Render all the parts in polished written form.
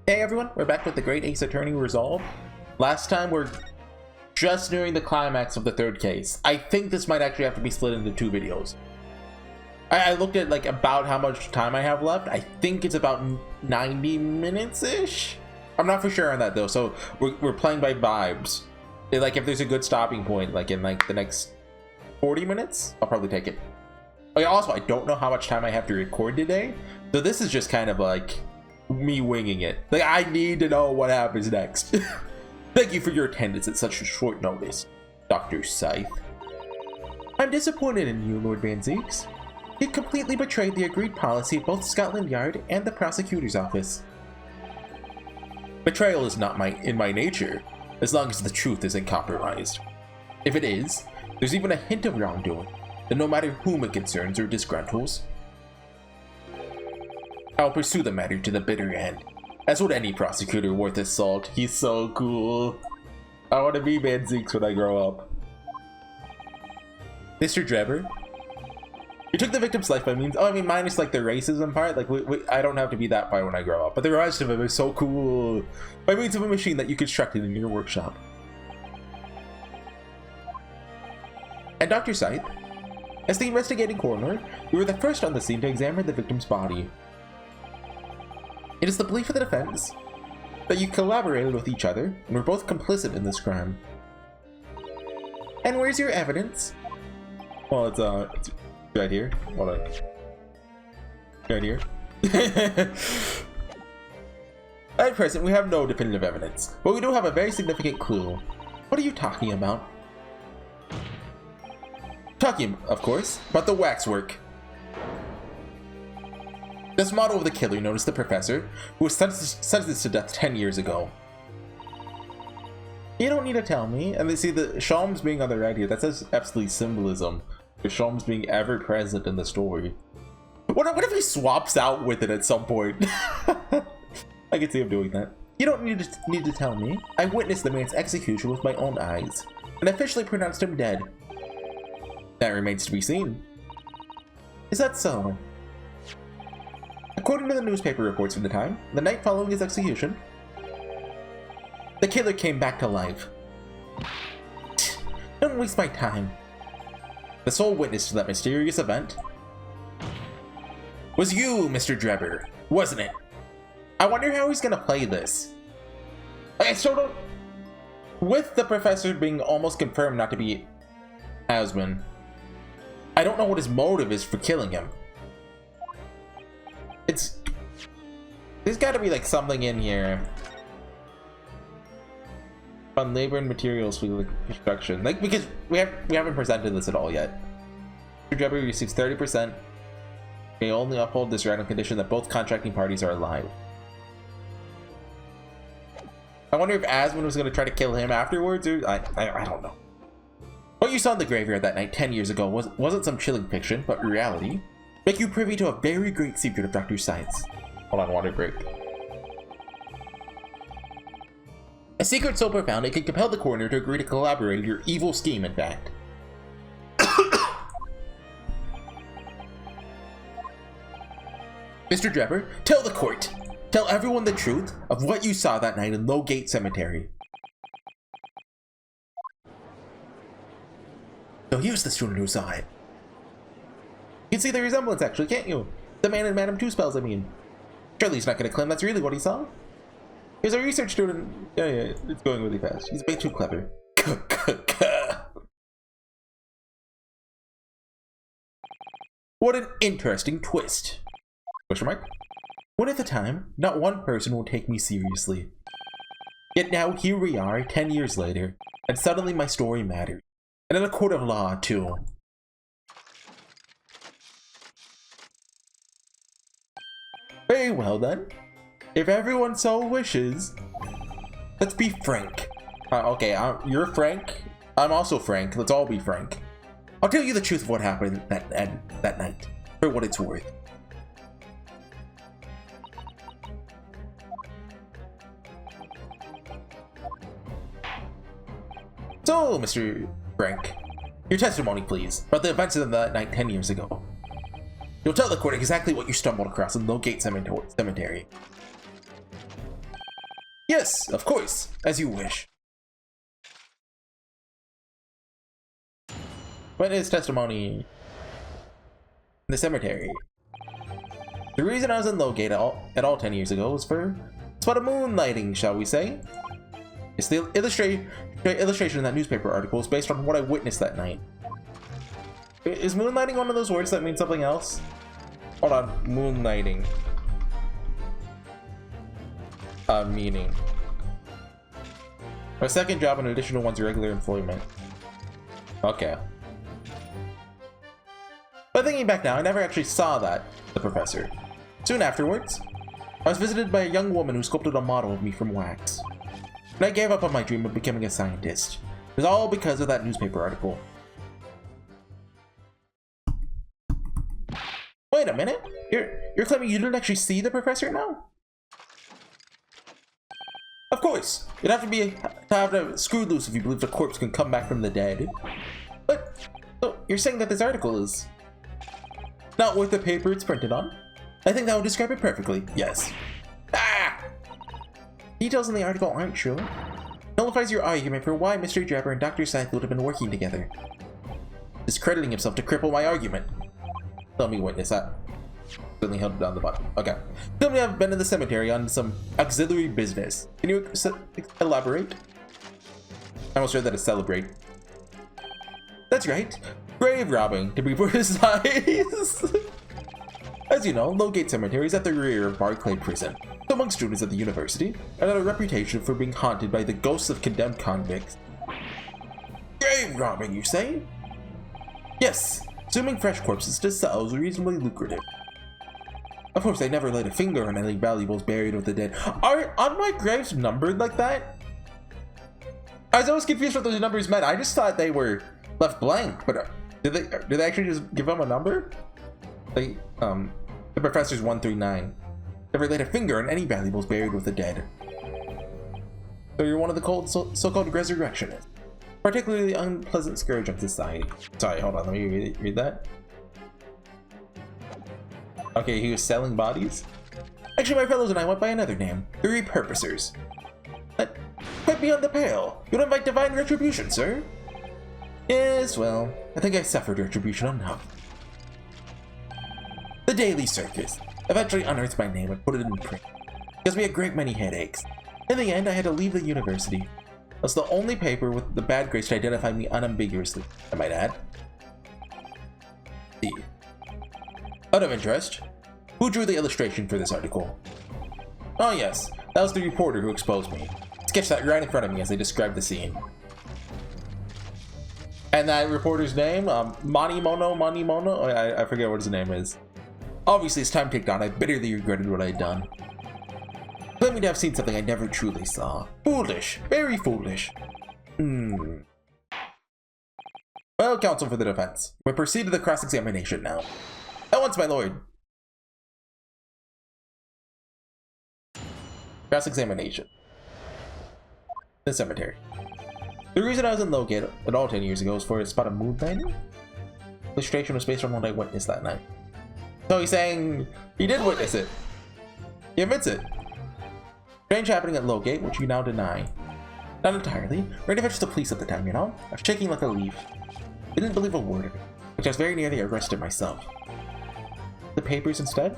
Hey everyone, we're back with the Great Ace Attorney Resolve. Last time we're just nearing the climax of the third case. I think this might actually have to be split into 2 videos. I looked at like about how much time I have left. I think it's about 90 minutes-ish? I'm not for sure on that though, so we're playing by vibes. Like if there's a good stopping point, like in like the next 40 minutes, I'll probably take it. Okay, also, I don't know how much time I have to record today, so this is just kind of like me winging it. Like, I need to know what happens next. Thank you for your attendance at such a short notice, Dr. Scythe. I'm disappointed in you, Lord Van Zeeks. You completely betrayed the agreed policy of both Scotland Yard and the prosecutor's office. Betrayal is not in my nature, as long as the truth isn't compromised. If it is, there's even a hint of wrongdoing, then no matter whom it concerns or disgruntles, I'll pursue the matter to the bitter end, as would any prosecutor worth his salt. He's so cool. I want to be Van Zeeks when I grow up. Mr. Drebber, you took the victim's life by means, minus like the racism part, like I don't have to be that part when I grow up, but the rest of it is so cool. By means of a machine that you constructed in your workshop. And Dr. Scythe, as the investigating coroner, you were the first on the scene to examine the victim's body. It is the belief of the defense that you collaborated with each other and were both complicit in this crime. And where's your evidence? Well, it's right here. Hold on. Right here. At present, we have no definitive evidence, but we do have a very significant clue. What are you talking about? Talking, of course, about the waxwork. This model of the killer known as the Professor, who was sentenced to death 10 years ago. You don't need to tell me. And they see the Shalms being on the right here. That says absolutely symbolism. The Shalms being ever present in the story. What if he swaps out with it at some point? I can see him doing that. You don't need to tell me. I witnessed the man's execution with my own eyes, and officially pronounced him dead. That remains to be seen. Is that so? According to the newspaper reports from the time, the night following his execution, the killer came back to life. Don't waste my time. The sole witness to that mysterious event was you, Mr. Drebber, wasn't it? I wonder how he's gonna play this. I sort of, with the Professor being almost confirmed not to be Asman, I don't know what his motive is for killing him. There's got to be like something in here on labor and materials for construction, like, because we haven't presented this at all yet. Mr. Drebber receives 30%. May only uphold this right on condition that both contracting parties are alive. I wonder if Asman was going to try to kill him afterwards, or I don't know. What you saw in the graveyard that night 10 years ago wasn't some chilling fiction, but reality. Make you privy to a very great secret of Dr. Scythe's. Hold on, water break. A secret so profound it could compel the coroner to agree to collaborate in your evil scheme, in fact. Mr. Drebber, tell the court. Tell everyone the truth of what you saw that night in Lowgate Cemetery. So here's the student who saw it. You can see the resemblance, actually, can't you? The man in Madame Two-Spells, I mean. Surely he's not going to claim that's really what he saw. He's a research student. Yeah, it's going really fast. He's way too clever. What an interesting twist. Question mark? When at the time, not one person would take me seriously. Yet now here we are, 10 years later, and suddenly my story matters. And in a court of law, too. Very well then. If everyone so wishes, let's be frank. Okay, you're frank. I'm also frank. Let's all be frank. I'll tell you the truth of what happened that night, for what it's worth. So, Mr. Frank, your testimony, please, about the events of that night 10 years ago. You'll tell the court exactly what you stumbled across in Lowgate Cemetery. Yes, of course, as you wish. Witness testimony in the cemetery. The reason I was in Lowgate at all 10 years ago was for spot of moonlighting, shall we say. It's the illustration in that newspaper article is based on what I witnessed that night. Is moonlighting one of those words that means something else? Hold on, moonlighting. Meaning. A second job in addition to one's regular employment. Okay. But thinking back now, I never actually saw the professor. Soon afterwards, I was visited by a young woman who sculpted a model of me from wax. And I gave up on my dream of becoming a scientist. It was all because of that newspaper article. Wait a minute, you're claiming you didn't actually see the professor now? Of course, you'd have to have the screw loose if you believe the corpse can come back from the dead. But so you're saying that this article is not worth the paper it's printed on? I think that would describe it perfectly. Yes. Ah! Details in the article aren't true. Nullifies your argument for why Mr. Jabber and Dr. Scythe would have been working together. Discrediting himself to cripple my argument. Let me witness that. Suddenly held down the button. Okay. Tell me I've been in the cemetery on some auxiliary business. Can you elaborate? I almost heard that to celebrate. That's right. Grave robbing, to be precise. As you know, Lowgate Cemetery is at the rear of Barclay Prison. So among students at the university, it had a reputation for being haunted by the ghosts of condemned convicts. Grave robbing, you say? Yes. Assuming fresh corpses to sell is reasonably lucrative. Of course, they never laid a finger on any valuables buried with the dead. Are unmarked graves numbered like that? I was always confused what those numbers meant. I just thought they were left blank, but did they actually just give them a number? The professor's 1 through 9. Never laid a finger on any valuables buried with the dead. So you're one of the so-called resurrectionists. Particularly unpleasant scourge of society. Sorry, hold on, let me read that. Okay, he was selling bodies? Actually, my fellows and I went by another name, the Repurposers. But quite beyond the pale. You don't invite divine retribution, sir? Yes, well, I think I suffered retribution enough. The Daily Circus eventually unearthed my name and put it in print. It gives me a great many headaches. In the end, I had to leave the university. That's the only paper with the bad grades to identify me unambiguously, I might add. Out of interest, who drew the illustration for this article? Oh yes, that was the reporter who exposed me. Sketched that right in front of me as they described the scene. And that reporter's name? Manimono? I forget what his name is. Obviously, as time ticked on, I bitterly regretted what I had done. Claiming to have seen something I never truly saw. Foolish. Very foolish. Well, counsel for the defense. We proceed to the cross-examination now. At once, my lord. Cross-examination. The cemetery. The reason I was in Lowgate at all 10 years ago was for a spot of moonlighting. Illustration was based on what I witnessed that night. So he's saying he did witness it. He admits it. Strange happening at Lowgate, which you now deny. Not entirely. Ready to fetch the police at the time, you know? I was shaking like a leaf. I didn't believe a word of it, which I was very nearly arrested myself. The papers instead?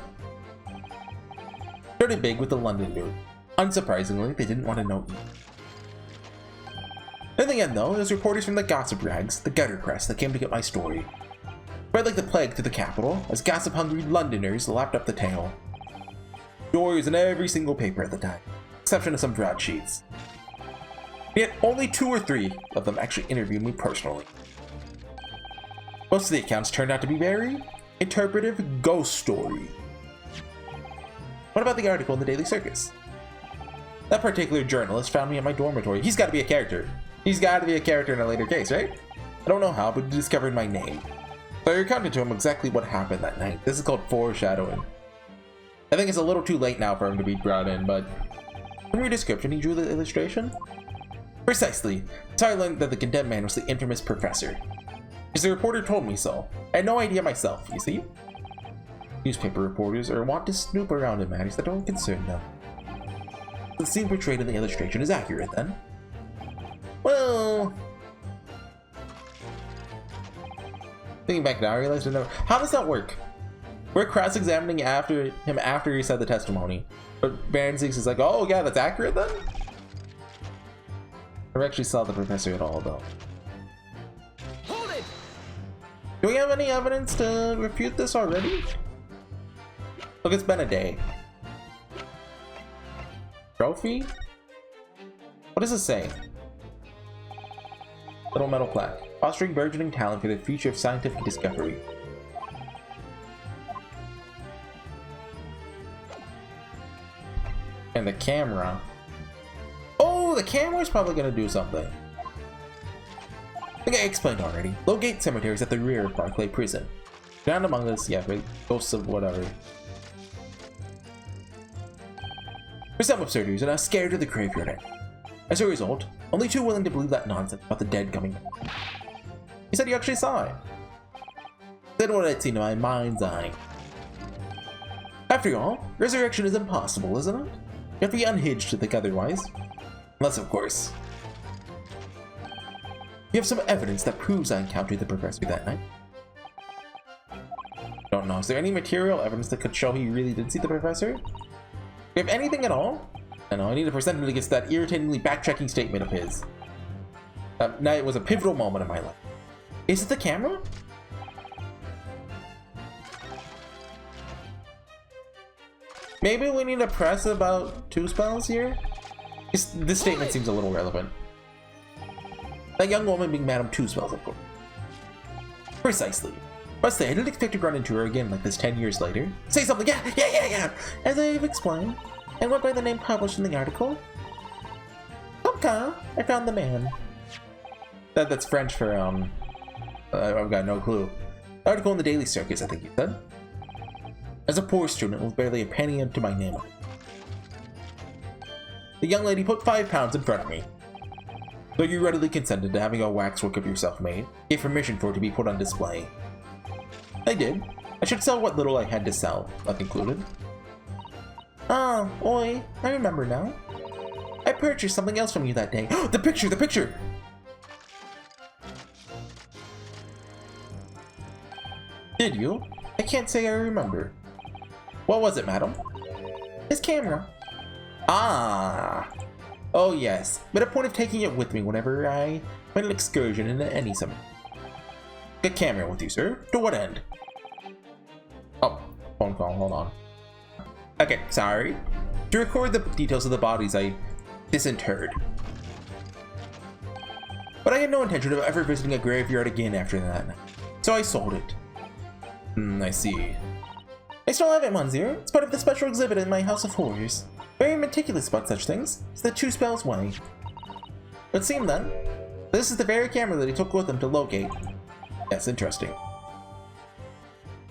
Started big with the London News. Unsurprisingly, they didn't want to know either. In the end, though, it was reporters from the gossip rags, the gutter press, that came to get my story. Spread like the plague through the capital, as gossip-hungry Londoners lapped up the tale. Stories in every single paper at the time, exception of some broadsheets. Yet only 2 or 3 of them actually interviewed me personally. Most of the accounts turned out to be very interpretive ghost story. What about the article in the Daily Circus? That particular journalist found me in my dormitory. He's got to be a character. He's got to be a character in a later case, right? I don't know how, but he discovered my name. So I recounted to him exactly what happened that night. This is called foreshadowing. I think it's a little too late now for him to be brought in, but from your description, he drew the illustration? Precisely. So I learned that the condemned man was the infamous professor. Because the reporter told me so. I had no idea myself, you see? Newspaper reporters are wont to snoop around in matters that don't concern them. The scene portrayed in the illustration is accurate then. Well, thinking back now, I realized I never. How does that work? We're cross-examining him after he said the testimony, but Baron Zeeks is like, "Oh yeah, that's accurate then." I never actually saw the professor at all, though. Hold it! Do we have any evidence to refute this already? Look, it's been a day. Trophy? What does it say? Little metal plaque. Fostering burgeoning talent for the future of scientific discovery. And the camera. Oh, the camera's probably gonna do something. I think I explained already. Lowgate Cemetery is at the rear of Barclay Prison. Down among us, yeah, but ghosts of whatever. For some absurdities are now scared of the graveyard. As a result, only too willing to believe that nonsense about the dead coming back. He said you actually saw it. Said what I'd seen in my mind's eye. After all, resurrection is impossible, isn't it? You have to be unhinged to think otherwise. Unless, of course, you have some evidence that proves I encountered the professor that night. Don't know, is there any material evidence that could show he really did see the professor? Do you have anything at all? I know, I need to present him against that irritatingly backtracking statement of his. That night was a pivotal moment in my life. Is it the camera? Maybe we need to press about 2 spells here? This statement seems a little relevant. That young woman being Madame 2 spells, of course. Precisely. Must say, I didn't expect to run into her again like this 10 years later. Say something, yeah! As I've explained, and went by the name published in the article. Okay, I found the man. That's French for, I've got no clue. Article in the Daily Circus, I think you said. As a poor student with barely a penny into my name. The young lady put £5 in front of me. Though you readily consented to having a waxwork of yourself made, gave permission for it to be put on display. I did. I should sell what little I had to sell, I concluded. Ah, oi, I remember now. I purchased something else from you that day. The picture! The picture! Did you? I can't say I remember. What was it, madam? His camera. Ah! Oh yes, made a point of taking it with me whenever I went an excursion into any summer. Get camera with you, sir. To what end? Oh, phone call, hold on. Okay, sorry. To record the details of the bodies I disinterred. But I had no intention of ever visiting a graveyard again after that night. So I sold it. I see. I still have it, Monsieur. It's part of the special exhibit in my House of Horrors. Very meticulous about such things. It's the 2 spells way. It seemed then, this is the very camera that he took with him to locate. Yes, interesting.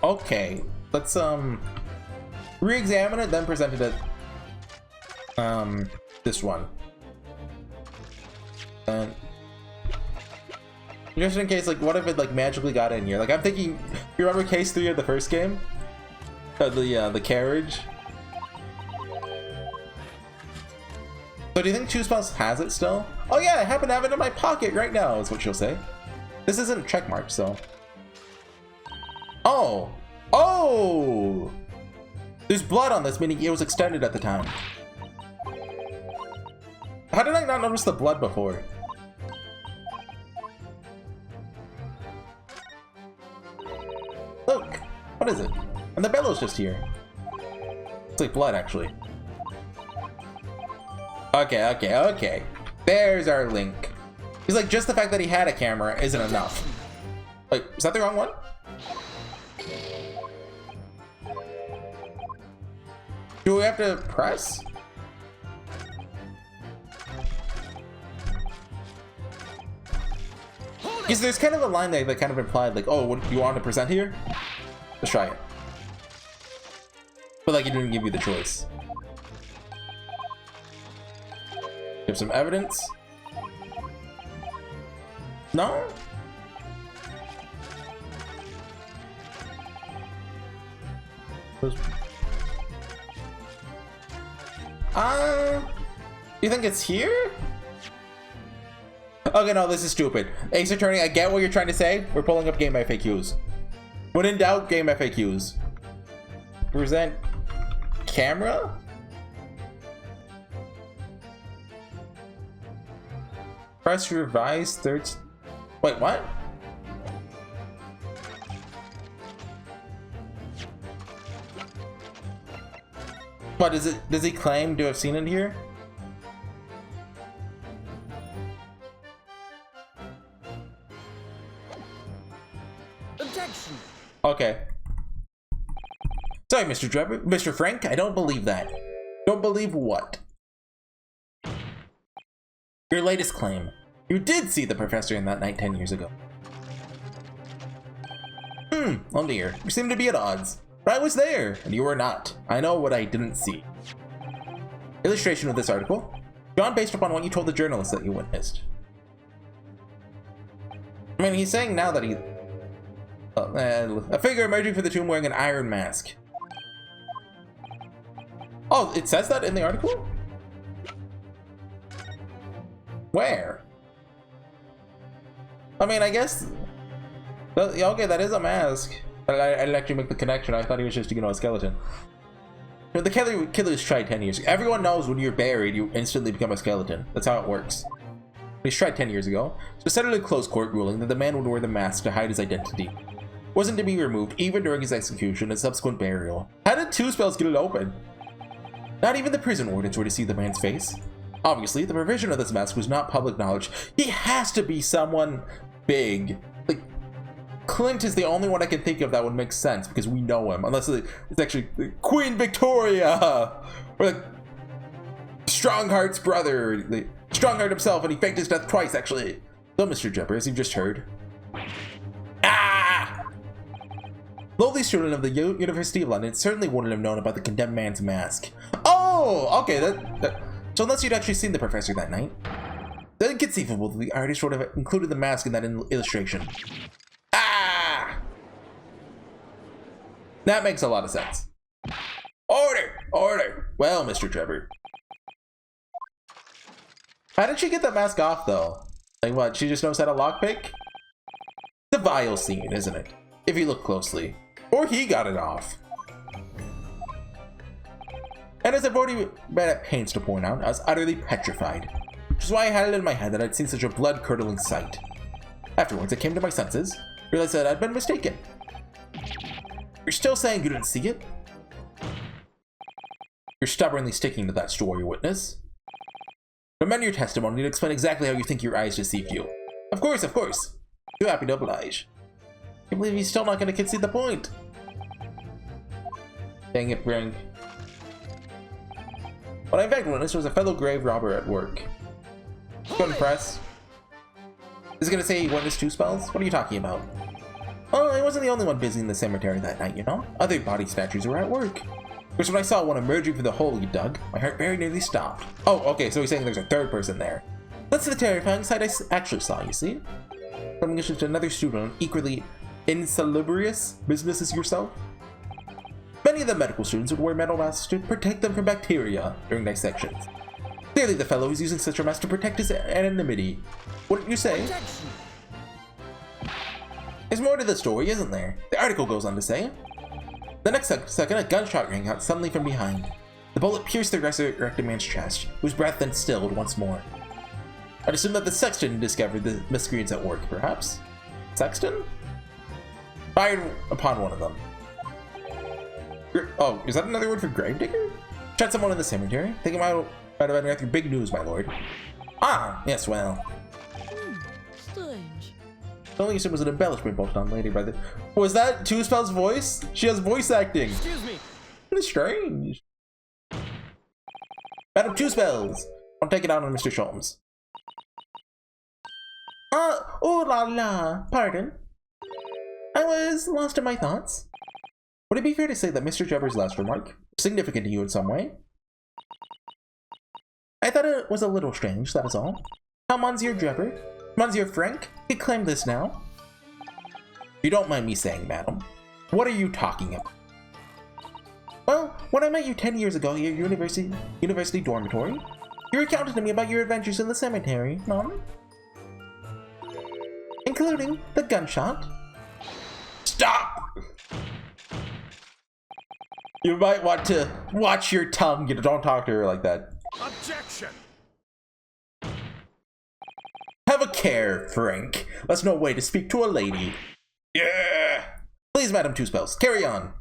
Okay, let's re-examine it, then present it at this one. Just in case, like, what if it like magically got in here? Like, I'm thinking, you remember case 3 of the first game? The carriage. So do you think 2 spells has it still? Oh yeah, I happen to have it in my pocket right now, is what she'll say. This isn't checkmarked, so. Oh! Oh! There's blood on this, meaning it was extended at the time. How did I not notice the blood before? Look! What is it? And the bellow's just here. It's like blood, actually. Okay. There's our link. He's like, just the fact that he had a camera isn't enough. Wait, is that the wrong one? Do we have to press? Because there's kind of a line there that kind of implied, like, oh, what do you want to present here? Let's try it. But like, he didn't give you the choice. Give some evidence. No? You think it's here? Okay, no, this is stupid. Ace Attorney, I get what you're trying to say. We're pulling up game FAQs. When in doubt, game FAQs. Present camera? Press revise third. Wait, what? What is it? Does he claim to have seen it here? Objection. Okay. Sorry, Mr. Drebber. Mr. Frank, I don't believe that. Don't believe what? Your latest claim. You did see the professor in that night 10 years ago. Oh dear. You seem to be at odds. But I was there, and you were not. I know what I didn't see. Illustration of this article. Drawn based upon what you told the journalist that you witnessed. I mean, he's saying now that he... a figure emerging from the tomb wearing an iron mask. Oh, it says that in the article? Where? I mean, I guess... Okay, that is a mask. I didn't actually make the connection. I thought he was just, you know, a skeleton. The killers tried 10 years ago. Everyone knows when you're buried, you instantly become a skeleton. That's how it works. He's tried 10 years ago. So settled a closed court ruling that the man would wear the mask to hide his identity. Wasn't to be removed even during his execution and subsequent burial. How did two spells get it open? Not even the prison wardens were to see the man's face. Obviously, the provision of this mask was not public knowledge. He has to be someone big. Like, Clint is the only one I can think of that would make sense because we know him. Unless it's actually Queen Victoria! Or like Strongheart's brother. Like, Strongheart himself, and he faked his death twice, actually. So, Mr. Jepper, as you've just heard. Ah! Lowly student of the University of London certainly wouldn't have known about the condemned man's mask. Oh! Okay, so unless you'd actually seen the professor that night, then it's conceivable that the artist would have included the mask in that illustration. Ah! That makes a lot of sense. Order! Order! Well, Mr. Trevor. How did she get that mask off, though? Like what, she just knows how to lockpick? The vile scene, isn't it? If you look closely. Or he got it off. And as I've already been at pains to point out, I was utterly petrified. Which is why I had it in my head that I'd seen such a blood-curdling sight. Afterwards, I came to my senses, realized that I'd been mistaken. You're still saying you didn't see it? You're stubbornly sticking to that story, witness. Amend your testimony to explain exactly how you think your eyes deceived you. Of course, of course. Too happy to oblige. I can't believe he's still not going to concede the point. Dang it, Brink. What I in fact witnessed was a fellow grave robber at work. Couldn't press. Is it going to say he witnessed 2 spells? What are you talking about? Oh, I wasn't the only one busy in the cemetery that night, you know? Other body statues were at work. Because when I saw one emerging from the hole he dug, my heart very nearly stopped. Oh, okay, so he's saying there's a 3rd person there. That's the terrifying sight I actually saw, you see? Coming to another student on equally insalubrious business as yourself. Many of the medical students would wear metal masks to protect them from bacteria during dissections. Clearly the fellow is using such a mask to protect his anonymity. Wouldn't you say? There's more to the story, isn't there? The article goes on to say. The next second, a gunshot rang out suddenly from behind. The bullet pierced the resurrected man's chest, whose breath then stilled once more. I'd assume that the sexton discovered the miscreants at work, perhaps? Sexton? Fired upon one of them. Oh, is that another word for gravedigger? Shot someone in the cemetery. Think it might have been rather big news, my lord. Ah, yes, well. Strange. The only issue was an embellishment bolted on later by the... Was that Two Spell's voice? She has voice acting. Excuse me. It's strange. Madam Two Spells. I'll take it out on Mr. Sholmes. Oh la la. Pardon. I was lost in my thoughts. Would it be fair to say that Mr. Jebber's last remark was significant to you in some way? I thought it was a little strange, that is all. How Monsieur Jebber? Monsieur Frank? He claimed this now. If you don't mind me saying, madam, what are you talking about? Well, when I met you 10 years ago at your university dormitory, You recounted to me about your adventures in the cemetery, no? Including the gunshot. Stop! You might want to watch your tongue. You don't talk to her like that. Objection! Have a care, Frank. That's no way to speak to a lady. Yeah! Please, Madam Two Spells, carry on.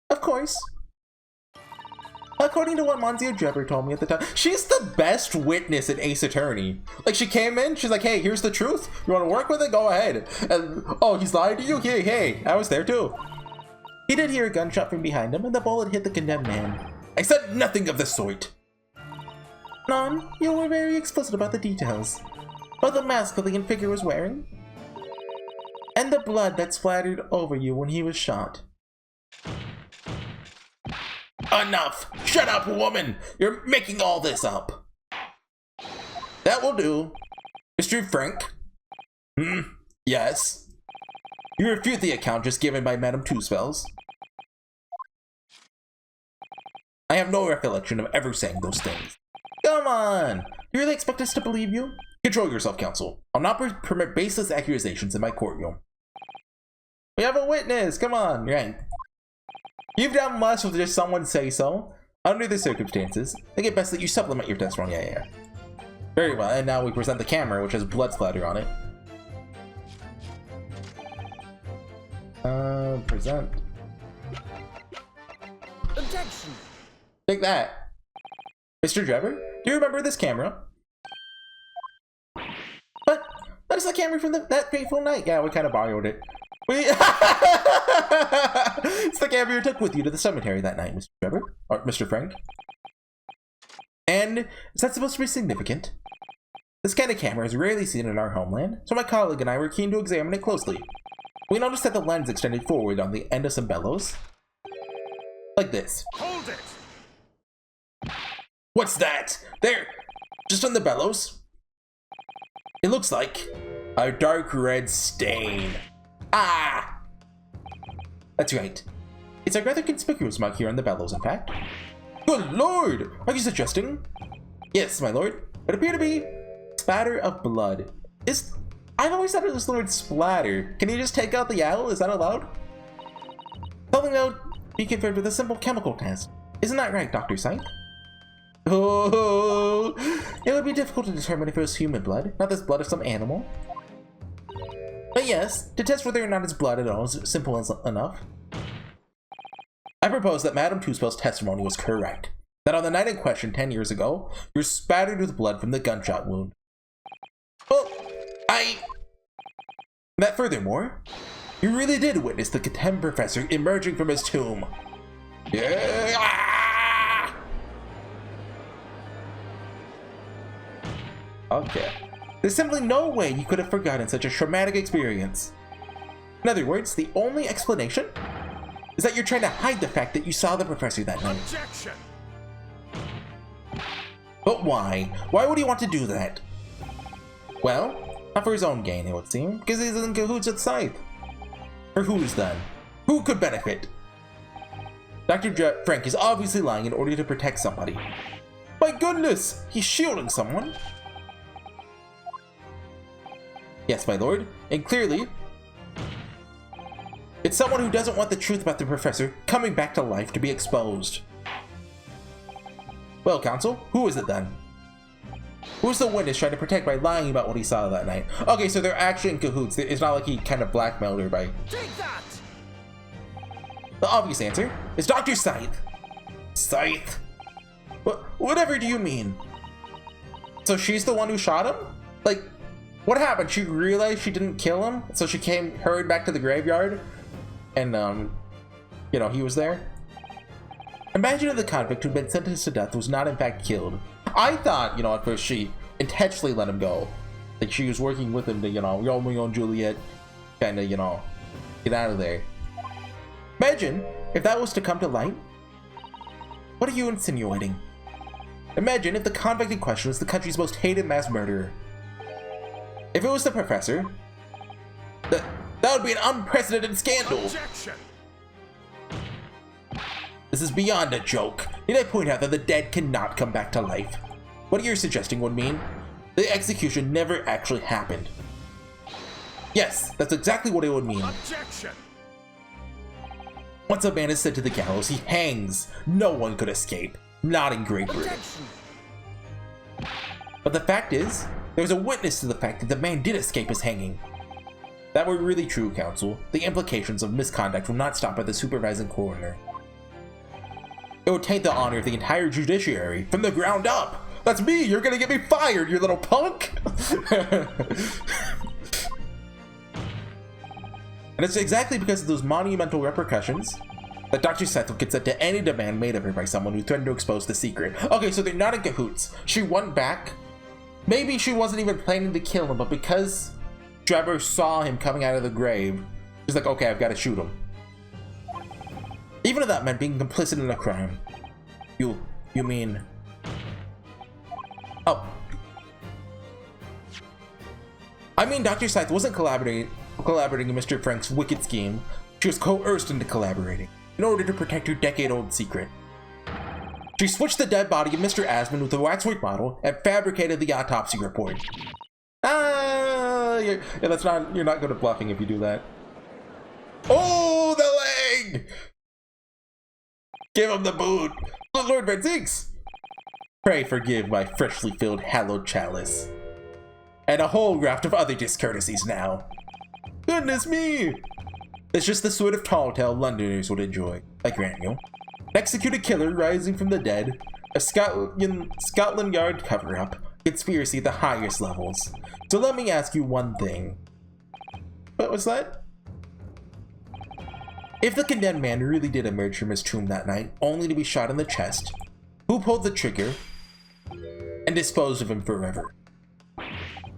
Of course. According to what Monsieur Drebber told me at the time, she's the best witness in Ace Attorney. Like, she came in, she's like, hey, here's the truth. You want to work with it? Go ahead. And, oh, he's lied to you? Hey, I was there too. He did hear a gunshot from behind him, and the bullet hit the condemned man. I said nothing of the sort. Non, you were very explicit about the details. About the mask the Lion figure was wearing. And the blood that splattered over you when he was shot. Enough! Shut up, woman! You're making all this up. That will do. Mr. Frank? Yes? You refute the account just given by Madame Two Spells. I have no recollection of ever saying those things. Come on! Do you really expect us to believe you? Control yourself, counsel. I'll not permit baseless accusations in my courtroom. We have a witness! Come on, right. You've done less with just someone say so. Under the circumstances, I think it best that you supplement your testimony. Yeah. Very well, and now we present the camera, which has blood splatter on it. Present. Objection! Take that. Mr. Drebber, do you remember this camera? But that is the camera from that fateful night. Yeah, we kind of borrowed it. It's the camera you took with you to the cemetery that night, Mr. Drebber. Or Mr. Frank. And is that supposed to be significant? This kind of camera is rarely seen in our homeland, so my colleague and I were keen to examine it closely. We noticed that the lens extended forward on the end of some bellows. Like this. Hold it! What's that? There! Just on the bellows. It looks like a dark red stain. Ah! That's right. It's a rather conspicuous mark here on the bellows, in fact. Good lord! Are you suggesting? Yes, my lord. It appeared to be spatter of blood. I've always thought it was the word splatter. Can you just take out the owl? Is that allowed? Something that would be confirmed with a simple chemical test. Isn't that right, Dr. Scythe? Oh, it would be difficult to determine if it was human blood, not this blood of some animal. But yes, to test whether or not it's blood at all is simple enough. I propose that Madame Two Spells' testimony was correct. That on the night in question 10 years ago, you were spattered with blood from the gunshot wound. Well, that furthermore, you really did witness the condemned professor emerging from his tomb. Yeah. Okay. There's simply no way you could have forgotten such a traumatic experience. In other words, the only explanation is that you're trying to hide the fact that you saw the professor that night. Objection! But why? Why would he want to do that? Well, not for his own gain, it would seem, because he's in cahoots with Scythe. For whose then? Who could benefit? Dr. Frank is obviously lying in order to protect somebody. My goodness! He's shielding someone! Yes, my lord, and clearly, it's someone who doesn't want the truth about the professor coming back to life to be exposed. Well, counsel, who is it then? Who's the witness trying to protect by lying about what he saw that night? Okay, so they're actually in cahoots. It's not like he kind of blackmailed her by... Take that! The obvious answer is Dr. Scythe. Scythe? Whatever do you mean? So she's the one who shot him? Like, what happened? She realized she didn't kill him, so she hurried back to the graveyard, and, you know, he was there? Imagine if the convict who'd been sentenced to death was not in fact killed. I thought, you know, at first she intentionally let him go. Like she was working with him to, you know, Romeo and Juliet, kind of, you know, get out of there. Imagine if that was to come to light. What are you insinuating? Imagine if the convict in question was the country's most hated mass murderer. If it was the professor, that would be an unprecedented scandal. Objection! This is beyond a joke. Need I point out that the dead cannot come back to life? What you're suggesting would mean the execution never actually happened. Yes, that's exactly what it would mean. Objection! Once a man is sent to the gallows, he hangs. No one could escape. Not in Great Britain. Objection! But the fact is, there's a witness to the fact that the man did escape his hanging. If that were really true, Counsel, the implications of misconduct will not stop at the supervising coroner. It would taint the honor of the entire judiciary from the ground up. That's me! You're gonna get me fired, you little punk! And it's exactly because of those monumental repercussions that Dr. Seth will consent to any demand made of her by someone who threatened to expose the secret. Okay, so they're not in cahoots. She went back. Maybe she wasn't even planning to kill him, but because Trevor saw him coming out of the grave, she's like, okay, I've got to shoot him. Even if that meant being complicit in a crime. You mean... Oh. I mean, Dr. Scythe wasn't collaborating in Mr. Frank's wicked scheme. She was coerced into collaborating in order to protect her decade-old secret. She switched the dead body of Mr. Asmund with a waxwork model and fabricated the autopsy report. You're not good at bluffing if you do that. Oh, the leg! Give him the boot! Lord Van Zinks! Pray forgive my freshly filled hallowed chalice. And a whole raft of other discourtesies now. Goodness me! It's just the sort of tall tale Londoners would enjoy, I grant you. An executed killer rising from the dead, a Scotland Yard cover-up, conspiracy at the highest levels. So let me ask you one thing. What was that? If the condemned man really did emerge from his tomb that night, only to be shot in the chest, who pulled the trigger and disposed of him forever?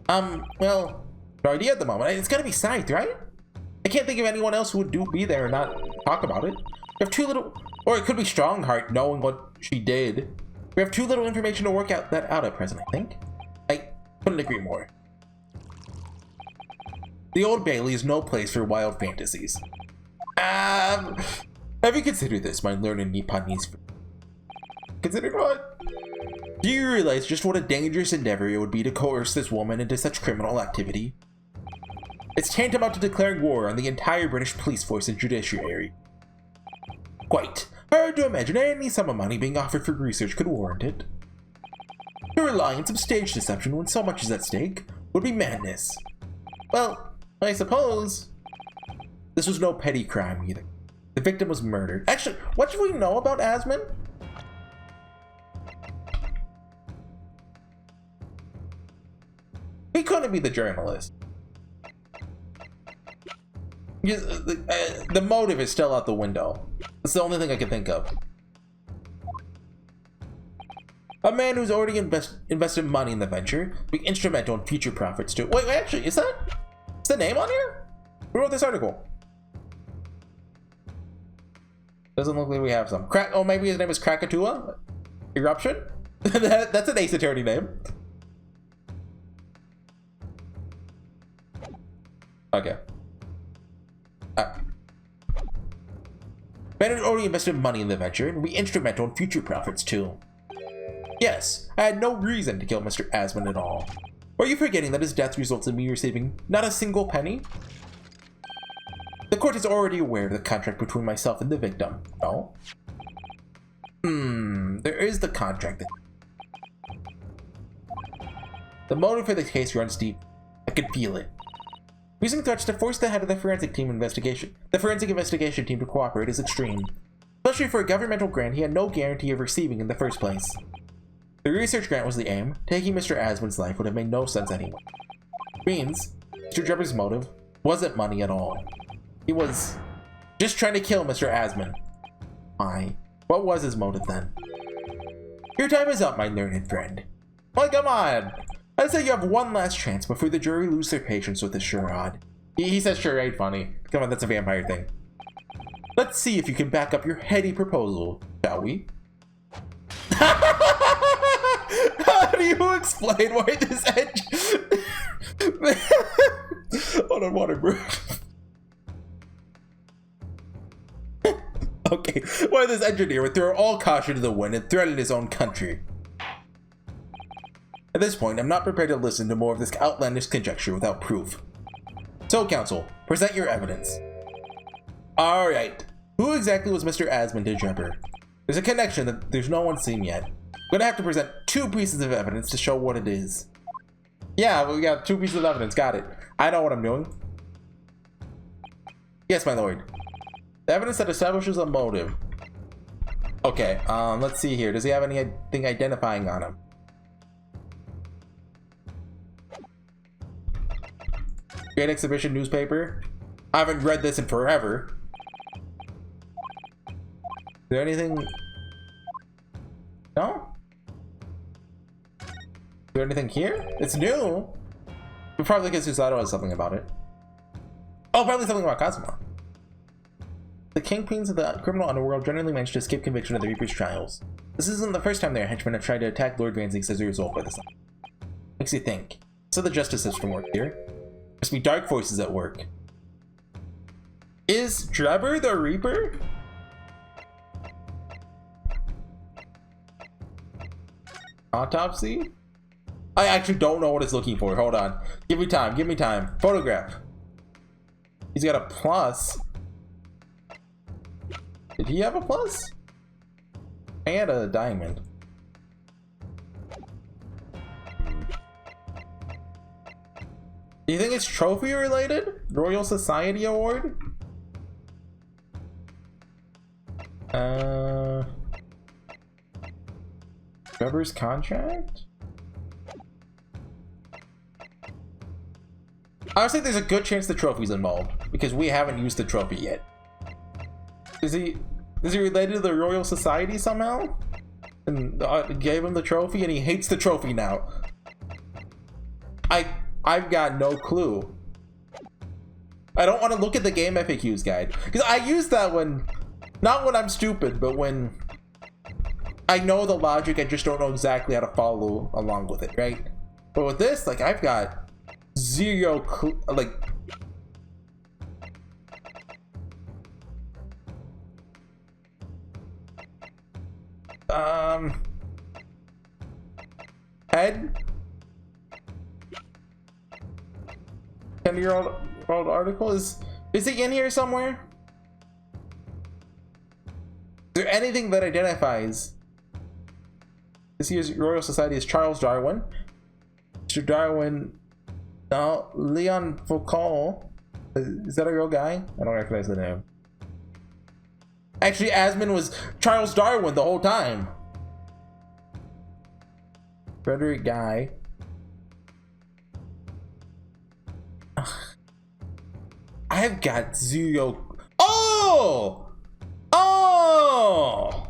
Well, no idea at the moment. It's gotta be Scythe, right? I can't think of anyone else who would be there and not talk about it. We have too little, or it could be Strongheart knowing what she did. We have too little information to work that out at present, I think. I couldn't agree more. The Old Bailey is no place for wild fantasies. Have you considered this, my learned Nipponese? Considered what? Do you realize just what a dangerous endeavor it would be to coerce this woman into such criminal activity? It's tantamount to declaring war on the entire British police force and judiciary. Quite. Hard to imagine any sum of money being offered for research could warrant it. To rely on some stage deception when so much is at stake would be madness. Well, I suppose this was no petty crime either. The victim was murdered. Actually, what do we know about Asmund? He couldn't be the journalist. The motive is still out the window. That's the only thing I can think of. A man who's already invested money in the venture, being instrumental in future profits too. Wait, actually, is the name on here? Who wrote this article? Doesn't look like we have some. Oh, maybe his name is Krakatoa? Eruption? That's an Ace Attorney name. Okay. Man had already invested money in the venture and will be instrumental in future profits too. Yes, I had no reason to kill Mr. Asmund at all. Or are you forgetting that his death results in me receiving not a single penny? The court is already aware of the contract between myself and the victim, no? There is the contract. The motive for the case runs deep. I can feel it. Using threats to force the head of the forensic investigation team to cooperate is extreme. Especially for a governmental grant he had no guarantee of receiving in the first place. The research grant was the aim. Taking Mr. Asmund's life would have made no sense anyway. Which means Mr. Drebber's motive wasn't money at all. He was just trying to kill Mr. Asmund. What was his motive then? Your time is up, my learned friend. Well, come on! I'd say you have one last chance before the jury lose their patience with this charade. He says charade funny. Come on, that's a vampire thing. Let's see if you can back up your heady proposal, shall we? How do you explain why this edge? Hold on, water break. Okay, why this engineer would throw all caution to the wind and threaten his own country. At this point, I'm not prepared to listen to more of this outlandish conjecture without proof. So, Council, present your evidence. Alright, who exactly was Mr. Asmund to Jumper? There's a connection that there's no one seen yet. I'm gonna have to present 2 pieces of evidence to show what it is. Yeah, we got 2 pieces of evidence, got it. I know what I'm doing. Yes, my lord. The evidence that establishes a motive. Okay, let's see here. Does he have anything identifying on him? Great Exhibition newspaper. I haven't read this in forever. Is there anything? No? Is there anything here? It's new. But probably because Susato has something about it. Oh, probably something about Kazuma. The kingpins of the criminal underworld generally manage to escape conviction of the Reaper's trials. This isn't the first time their henchmen have tried to attack Lord Van Zinks as a result by this. Makes you think. So the justice system work here. Must be dark forces at work. Is Drebber the Reaper? Autopsy? I actually don't know what it's looking for. Hold on. Give me time. Give me time. Photograph. He's got a plus. Did he have a plus? I had a diamond. Do you think it's trophy related? Royal Society Award? Trevor's contract? I would say there's a good chance the trophy's involved because we haven't used the trophy yet. Is he related to the Royal Society somehow? And gave him the trophy and he hates the trophy now. I've got no clue. I don't want to look at the game FAQs guide because I use that when, not when I'm stupid, but when I know the logic, I just don't know exactly how to follow along with it, right? But with this, like, I've got zero clue, like, head 10-year-old article is he in here somewhere? Is there anything that identifies this year's Royal Society is Charles Darwin? Mr. Darwin, no, Leon Foucault. Is that a real guy? I don't recognize the name. Actually, Asmund was Charles Darwin the whole time. Frederick Guy. I've got zero. Oh! Oh!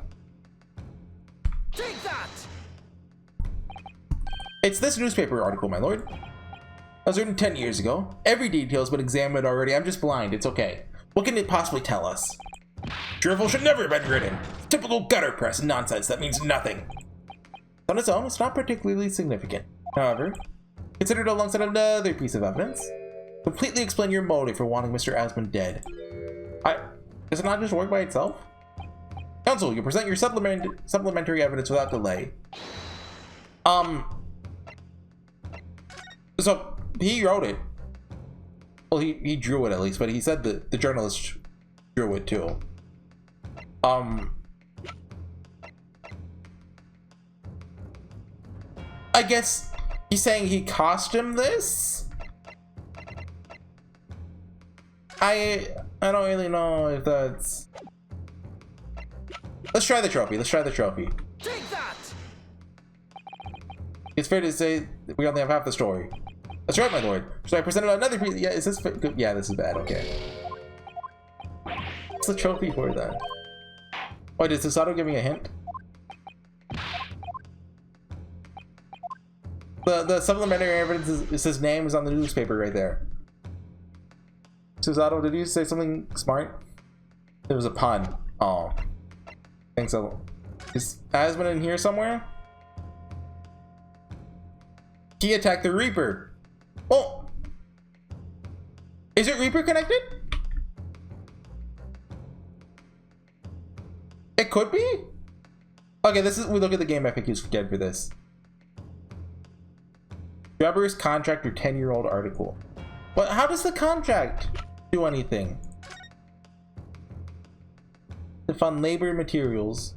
Take that! It's this newspaper article, my lord. That was written 10 years ago. Every detail's been examined already. I'm just blind. It's okay. What can it possibly tell us? Drivel should never have been written. Typical gutter press nonsense that means nothing. On its own, it's not particularly significant. However, considered alongside another piece of evidence, completely explain your motive for wanting Mr. Asmund dead. Does it not just work by itself? Council, you present your supplementary evidence without delay. So he wrote it. Well, he drew it at least, but he said that the journalist drew it too. I guess he's saying he costumed this? I don't really know if that's... Let's try the trophy. Let's try the trophy. Take that! It's fair to say we only have half the story. That's right, my lord. So I presented another piece. Yeah, is this good? Yeah, this is bad. Okay. What's the trophy for then? Wait, did Susato give me a hint? The supplementary evidence is his name is on the newspaper right there. Susato, did you say something smart? It was a pun. Oh. I think so. Is Asmund in here somewhere? He attacked the Reaper. Oh! Is it Reaper connected? It could be? Okay, we look at the game FAQs again for this. Drebber's contract or 10-year-old article. But how does the contract do anything? To fund labor and materials.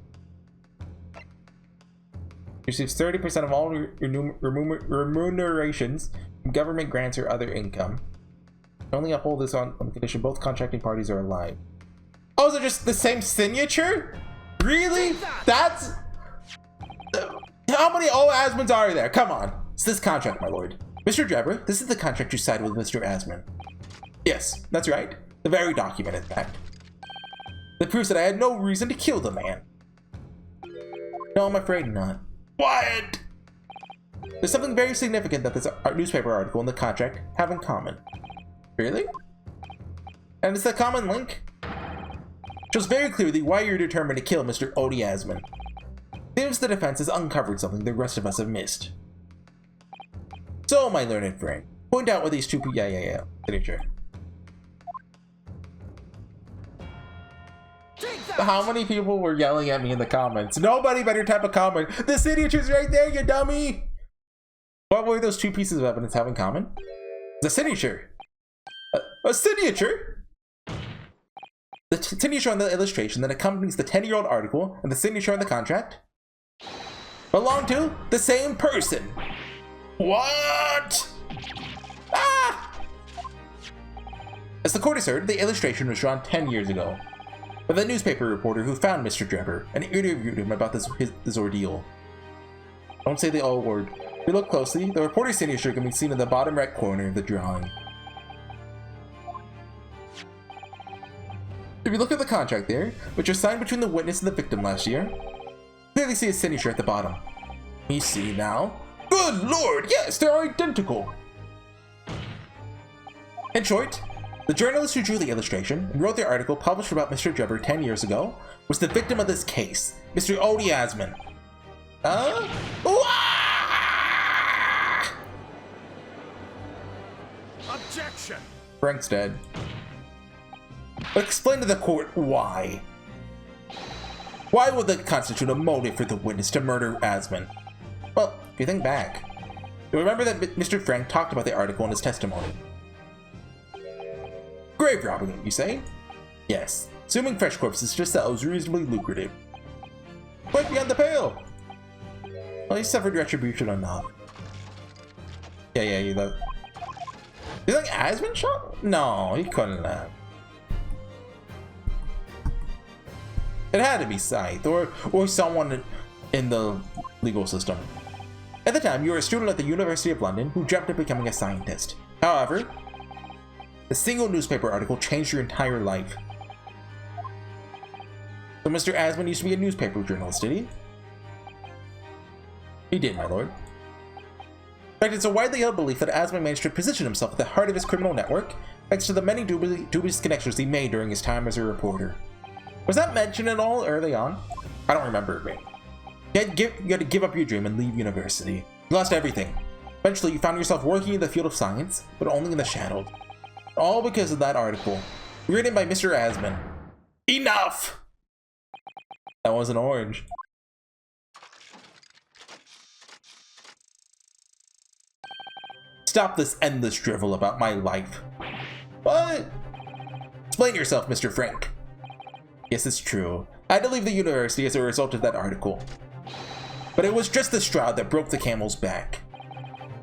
Receives 30% of all remunerations from government grants or other income. Only uphold this on the condition both contracting parties are alive. Oh, is it just the same signature? Really? That's... How many Asmans are there? Come on. It's this contract, my lord. Mr. Drebber, this is the contract you signed with Mr. Asman. Yes, that's right. The very document, in fact. That proves that I had no reason to kill the man. No, I'm afraid not. What? There's something very significant that this newspaper article and the contract have in common. Really? And it's the common link? Shows very clearly why you're determined to kill Mr. Odie Asman. Seems the defense has uncovered something the rest of us have missed. So, my learned friend, point out what these two signature. How many people were yelling at me in the comments? Nobody better type a comment. The signature's right there, you dummy! What were those two pieces of evidence have in common? The signature. A signature? The signature on the illustration that accompanies the 10-year-old article and the signature on the contract belong to the same person. What? Ah! As the court has heard, the illustration was drawn 10 years ago by the newspaper reporter who found Mr. Drebber and interviewed him about this ordeal. Don't say the O word. If you look closely, the reporter's signature can be seen in the bottom right corner of the drawing. If you look at the contract there, which was signed between the witness and the victim last year, clearly see his signature at the bottom. You see now? Good lord, yes, they're identical! In short, the journalist who drew the illustration and wrote the article published about Mr. Drebber 10 years ago was the victim of this case, Mr. Odie Asman. Objection! Frank's dead. But explain to the court why. Why would that constitute a motive for the witness to murder Asman? Well, if you think back, you'll remember that Mr. Frank talked about the article in his testimony. Grave robbing, you say? Yes. Assuming fresh corpses just sounds reasonably lucrative. Quite beyond the pale! Well, he suffered retribution enough. Yeah, you know. You think Asman shot? No, he couldn't have. It had to be Scythe, or someone in the legal system. At the time, you were a student at the University of London who dreamt of becoming a scientist. However, a single newspaper article changed your entire life. So Mr. Asman used to be a newspaper journalist, did he? He did, my lord. In fact, it's a widely held belief that Asman managed to position himself at the heart of his criminal network thanks to the many dubious connections he made during his time as a reporter. Was that mentioned at all early on? I don't remember it being. You had to give up your dream and leave university. You lost everything. Eventually, you found yourself working in the field of science, but only in the shadows. All because of that article, written by Mr. Asman. Enough! That wasn't orange. Stop this endless drivel about my life. What? Explain yourself, Mr. Frank. Yes, it's true. I had to leave the university as a result of that article. But it was just the straw that broke the camel's back.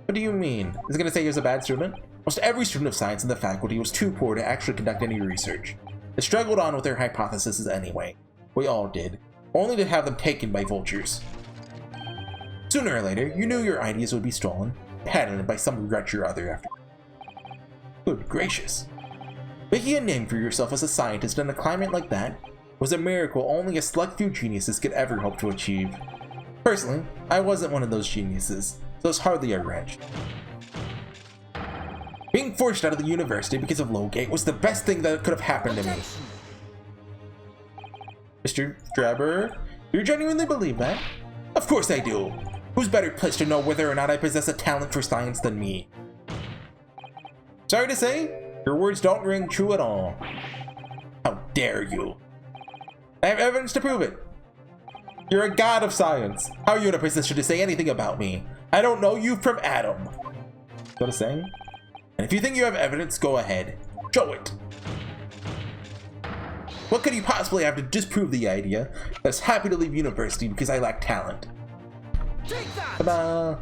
What do you mean? Is it gonna say he was a bad student? Almost every student of science in the faculty was too poor to actually conduct any research. They struggled on with their hypotheses anyway. We all did. Only to have them taken by vultures. Sooner or later, you knew your ideas would be stolen, patented by some wretch or other after. Good gracious. Making a name for yourself as a scientist in a climate like that was a miracle only a select few geniuses could ever hope to achieve. Personally, I wasn't one of those geniuses, so it's hardly a wrench. Being forced out of the university because of Lowgate was the best thing that could have happened to me. Mr. Drebber, you genuinely believe that? Of course I do. Who's better placed to know whether or not I possess a talent for science than me? Sorry to say, your words don't ring true at all. How dare you? I have evidence to prove it. You're a god of science. How are you in a position to say anything about me? I don't know you from Adam. What a saying? And if you think you have evidence, go ahead. Show it. What could you possibly have to disprove the idea that I was happy to leave university because I lack talent? Take that! Ta-da!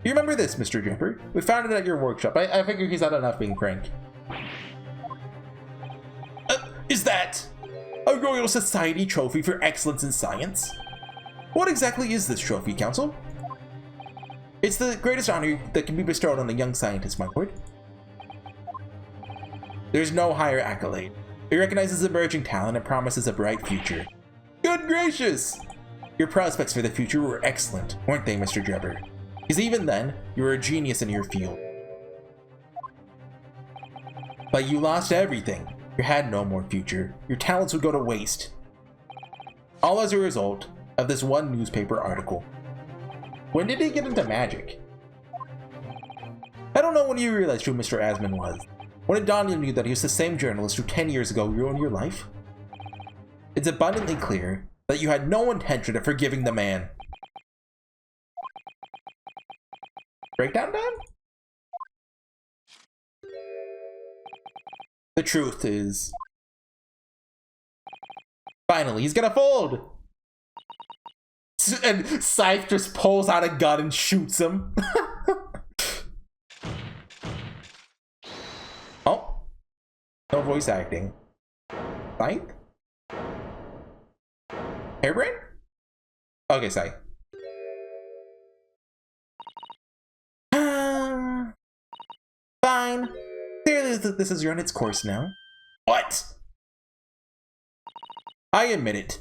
You remember this, Mr. Jumper? We found it at your workshop. I figure he's had enough being frank. Is that a Royal Society trophy for excellence in science? What exactly is this trophy, Council? It's the greatest honor that can be bestowed on a young scientist, my lord. There's no higher accolade. It recognizes emerging talent and promises a bright future. Good gracious! Your prospects for the future were excellent, weren't they, Mr. Drebber? Because even then, you were a genius in your field. But you lost everything. You had no more future. Your talents would go to waste. All as a result of this one newspaper article. When did he get into magic? I don't know when you realized who Mr. Asman was. When it dawned on you that he was the same journalist who 10 years ago ruined your life? It's abundantly clear that you had no intention of forgiving the man. Breakdown time? The truth is... Finally, he's gonna fold! And Scythe just pulls out a gun and shoots him. Oh. No voice acting. Scythe? Hairbrain? Okay, Scythe. Fine. Clearly this has run its course now. What? I admit it.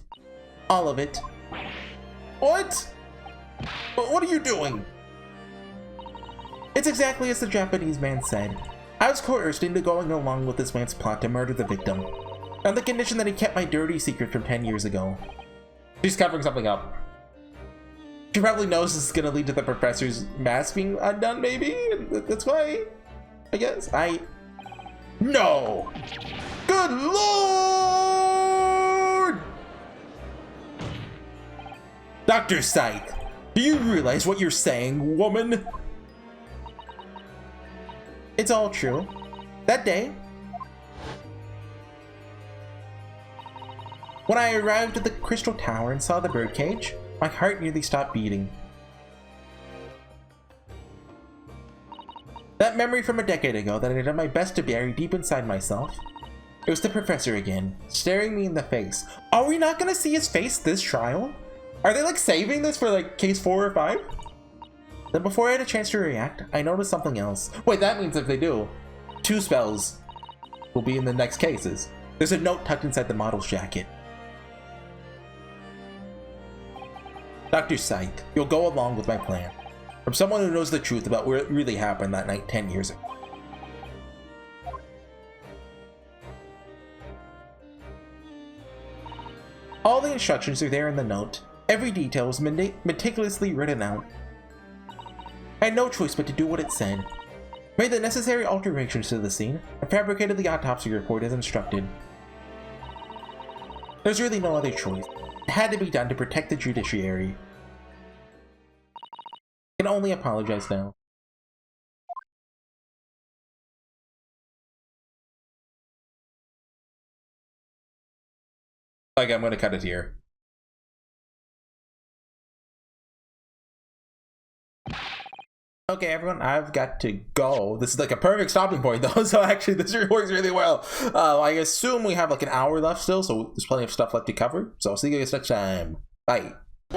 All of it. What? What are you doing? It's exactly as the Japanese man said. I was coerced into going along with this man's plot to murder the victim, on the condition that he kept my dirty secret from 10 years ago. She's covering something up. She probably knows this is gonna lead to the professor's mask being undone, maybe? That's why, I guess. No! Good lord! Dr. Scythe, do you realize what you're saying, woman? It's all true. That day, when I arrived at the Crystal Tower and saw the birdcage, my heart nearly stopped beating. That memory from a decade ago that I did my best to bury deep inside myself. It was the professor again, staring me in the face. Are we not gonna see his face this trial? Are they like saving this for like case 4 or 5? Then before I had a chance to react, I noticed something else. Wait, that means if they do, 2 spells will be in the next cases. There's a note tucked inside the model's jacket. Dr. Scythe, you'll go along with my plan. From someone who knows the truth about what really happened that night 10 years ago. All the instructions are there in the note. Every detail was meticulously written out. I had no choice but to do what it said. Made the necessary alterations to the scene, and fabricated the autopsy report as instructed. There's really no other choice. It had to be done to protect the judiciary. I can only apologize now. Okay, I'm gonna cut it here. Okay, everyone, I've got to go. This is like a perfect stopping point, though, so actually this works really well. I assume we have like an hour left still, so there's plenty of stuff left to cover. So I'll see you guys next time. Bye.